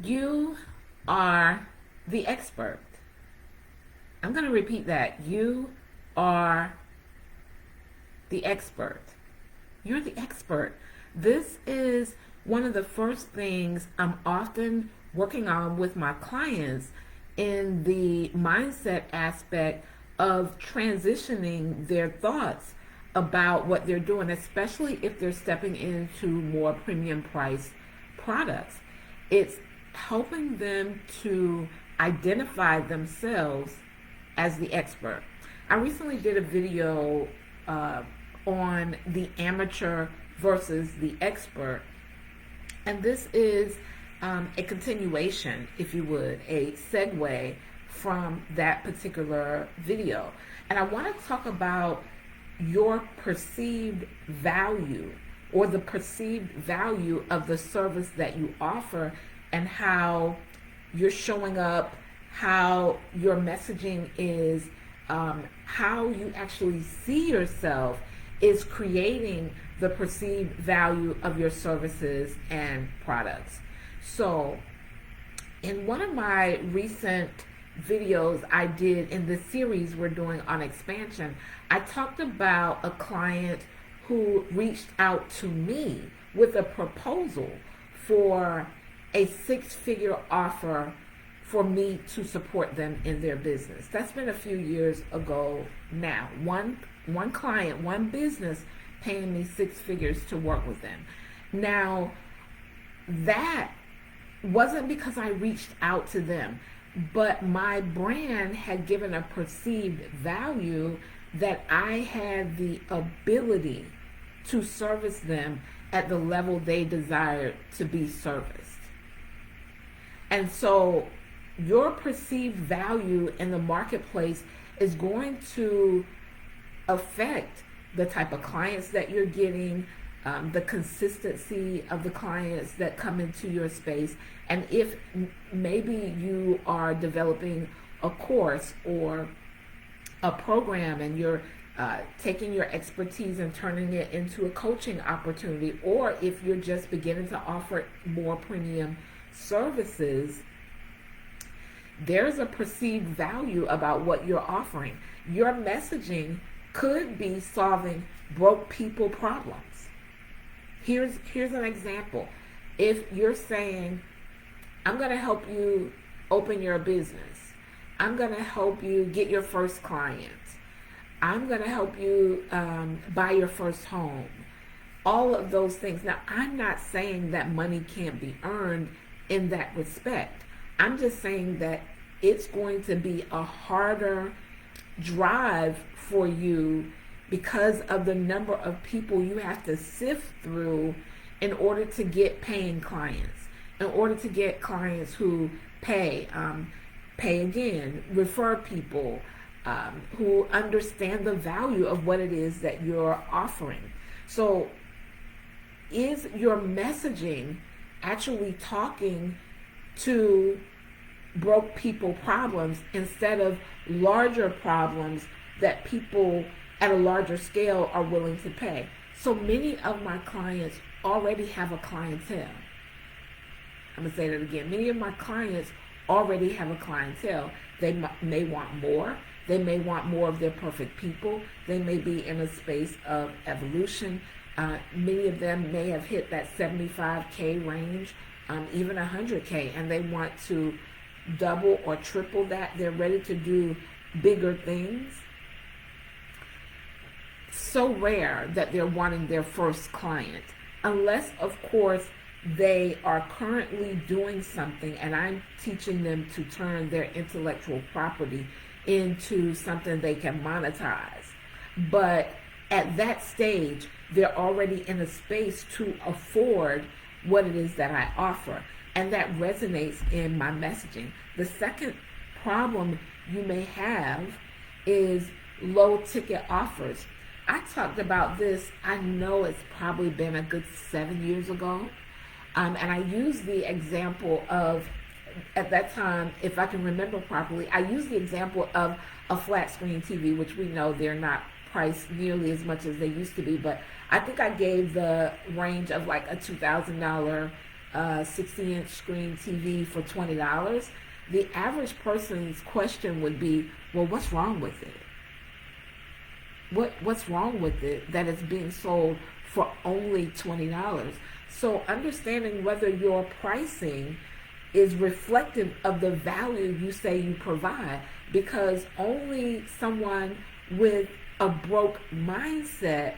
You are the expert. I'm going to repeat that. You are the expert. You're the expert. This is one of the first things I'm often working on with my clients in the mindset aspect of transitioning their thoughts about what they're doing, especially if they're stepping into more premium price products. It's helping them to identify themselves as the expert. I recently did a video on the amateur versus the expert, and this is a continuation, if you would, a segue from that particular video. And I want to talk about your perceived value or the perceived value of the service that you offer and how you're showing up, how your messaging is, how you actually see yourself is creating the perceived value of your services and products. So, in one of my recent videos I did in the series we're doing on expansion, I talked about a client who reached out to me with a proposal for a six-figure offer for me to support them in their business. That's been a few years ago now. One client, one business paying me six figures to work with them. Now, that wasn't because I reached out to them, but my brand had given a perceived value that I had the ability to service them at the level they desired to be serviced. And so your perceived value in the marketplace is going to affect the type of clients that you're getting, the consistency of the clients that come into your space, and if maybe you are developing a course or a program and you're taking your expertise and turning it into a coaching opportunity, or if you're just beginning to offer more premium services, there's a perceived value about what you're offering. Your messaging could be solving broke people problems. Here's an example. If you're saying, I'm going to help you open your business, I'm going to help you get your first client, I'm going to help you buy your first home, all of those things. Now, I'm not saying that money can't be earned in that respect. I'm just saying that it's going to be a harder drive for you because of the number of people you have to sift through in order to get paying clients, in order to get clients who pay again, refer people, who understand the value of what it is that you're offering. So is your messaging actually talking to broke people problems instead of larger problems that people at a larger scale are willing to pay? So many of my clients already have a clientele. I'm going to say that again. Many of my clients already have a clientele. They may want more. They may want more of their perfect people. They may be in a space of evolution. Many of them may have hit that 75K range, even 100K, and they want to double or triple that. They're ready to do bigger things. So rare that they're wanting their first client, unless of course they are currently doing something and I'm teaching them to turn their intellectual property into something they can monetize. But at that stage, they're already in a space to afford what it is that I offer. And that resonates in my messaging. The second problem you may have is low ticket offers. I talked about this, I know it's probably been a good 7 years ago. And I used the example of, at that time, if I can remember properly, I used the example of a flat screen TV, which we know they're not priced nearly as much as they used to be. But I think I gave the range of like a $2,000 a 60-inch screen TV for $20, the average person's question would be, well, what's wrong with it? What's wrong with it that it's being sold for only $20? So understanding whether your pricing is reflective of the value you say you provide, because only someone with a broke mindset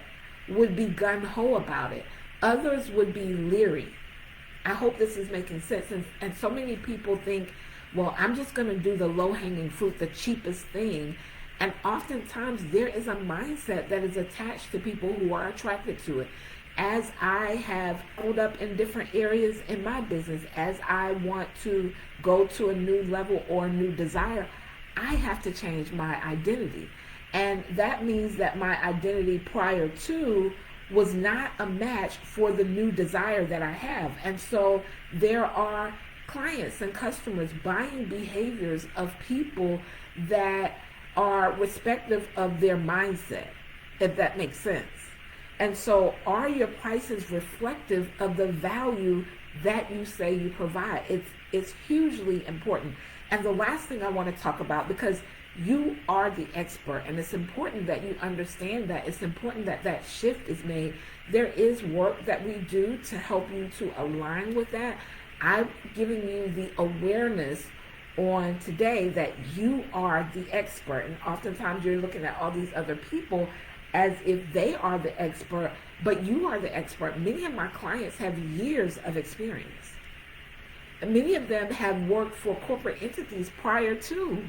would be gung-ho about it. Others would be leery. I hope this is making sense. And so many people think, well, I'm just going to do the low-hanging fruit, the cheapest thing. And oftentimes there is a mindset that is attached to people who are attracted to it. As I have pulled up in different areas in my business, as I want to go to a new level or a new desire, I have to change my identity. And that means that my identity prior to was not a match for the new desire that I have. And so there are clients and customers buying behaviors of people that are respective of their mindset, if that makes sense. And so are your prices reflective of the value that you say you provide? It's hugely important. And the last thing I want to talk about, because you are the expert, and it's important that you understand that. It's important that that shift is made. There is work that we do to help you to align with that. I'm giving you the awareness on today that you are the expert. And oftentimes you're looking at all these other people as if they are the expert, but you are the expert. Many of my clients have years of experience. Many of them have worked for corporate entities prior to,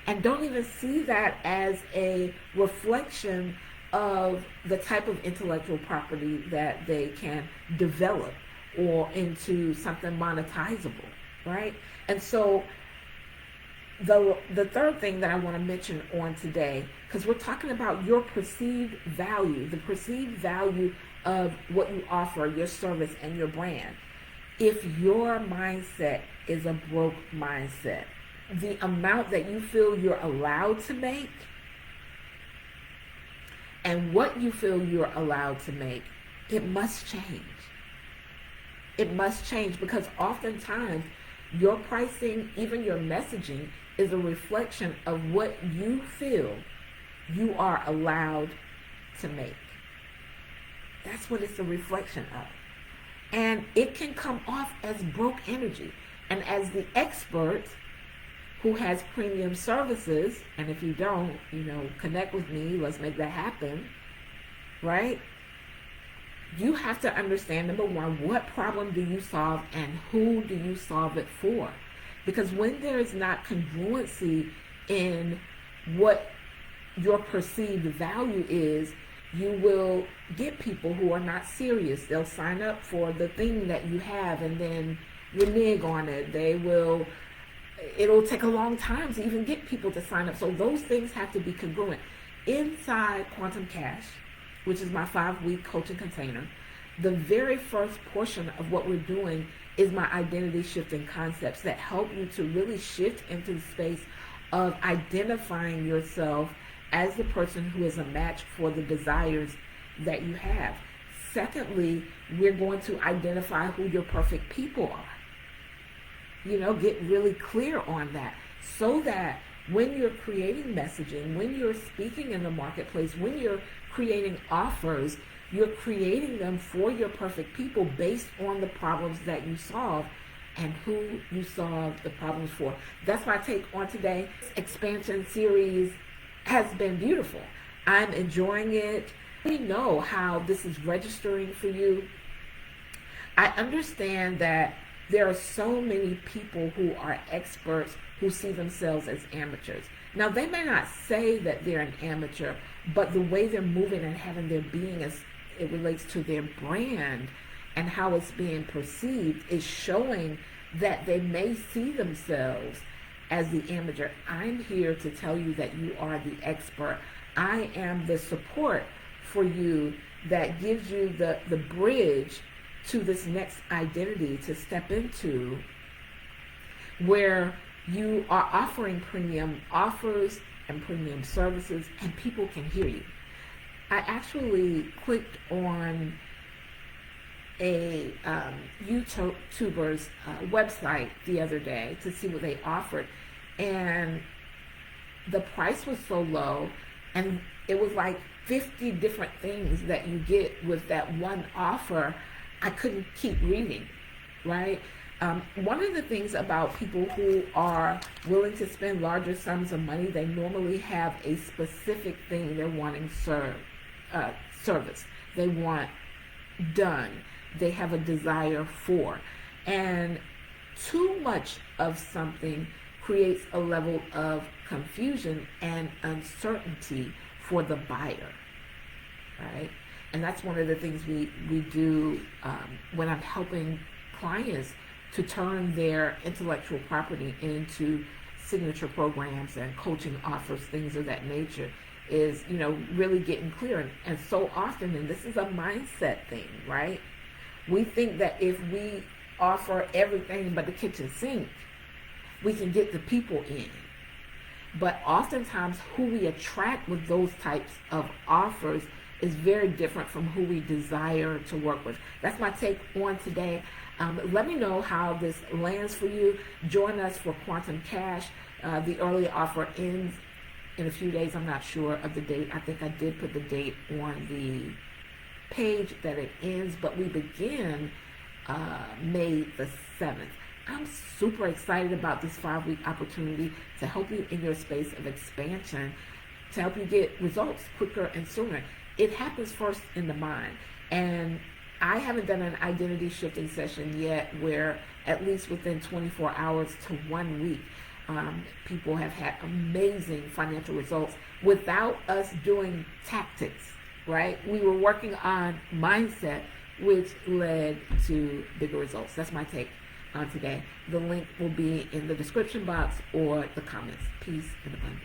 and don't even see that as a reflection of the type of intellectual property that they can develop or into something monetizable, right? And so the third thing that I want to mention on today, because we're talking about your perceived value, the perceived value of what you offer, your service and your brand. If your mindset is a broke mindset, the amount that you feel you're allowed to make and what you feel you're allowed to make, it must change. It must change, because oftentimes your pricing, even your messaging, is a reflection of what you feel you are allowed to make. That's what it's a reflection of. And it can come off as broke energy. And as the expert who has premium services, and if you don't, connect with me, let's make that happen, right? You have to understand, number one, what problem do you solve and who do you solve it for? Because when there is not congruency in what your perceived value is, you will get people who are not serious. They'll sign up for the thing that you have and then renege on it. It'll take a long time to even get people to sign up. So those things have to be congruent. Inside Quantum Cash, which is my 5-week coaching container, the very first portion of what we're doing is my identity shifting concepts that help you to really shift into the space of identifying yourself as the person who is a match for the desires that you have. Secondly, we're going to identify who your perfect people are. Get really clear on that, so that when you're creating messaging, when you're speaking in the marketplace, when you're creating offers, you're creating them for your perfect people based on the problems that you solve and who you solve the problems for. That's my take on today. This expansion series has been beautiful. I'm enjoying it. We know how this is registering for you. I understand that there are so many people who are experts who see themselves as amateurs. Now, they may not say that they're an amateur, but the way they're moving and having their being as it relates to their brand and how it's being perceived is showing that they may see themselves as the amateur. I'm here to tell you that you are the expert. I am the support for you that gives you the bridge to this next identity to step into, where you are offering premium offers and premium services and people can hear you. I actually clicked on a YouTuber's website the other day to see what they offered, and the price was so low, and it was like 50 different things that you get with that one offer. I couldn't keep reading, right? One of the things about people who are willing to spend larger sums of money, they normally have a specific thing they're wanting service. They want done. They have a desire for. And too much of something creates a level of confusion and uncertainty for the buyer, right? And that's one of the things we do when I'm helping clients to turn their intellectual property into signature programs and coaching offers, things of that nature, is, really getting clear. And so often, and this is a mindset thing, right? We think that if we offer everything but the kitchen sink, we can get the people in. But oftentimes, who we attract with those types of offers is very different from who we desire to work with. That's my take on today. Let me know how this lands for you. Join us for Quantum Cash. The early offer ends in a few days. I'm not sure of the date. I think I did put the date on the page that it ends, but we begin May the 7th. I'm super excited about this 5-week opportunity to help you in your space of expansion, to help you get results quicker and sooner. It happens first in the mind. And I haven't done an identity shifting session yet where at least within 24 hours to 1 week, people have had amazing financial results without us doing tactics, right? We were working on mindset, which led to bigger results. That's my take on today. The link will be in the description box or the comments. Peace and abundance.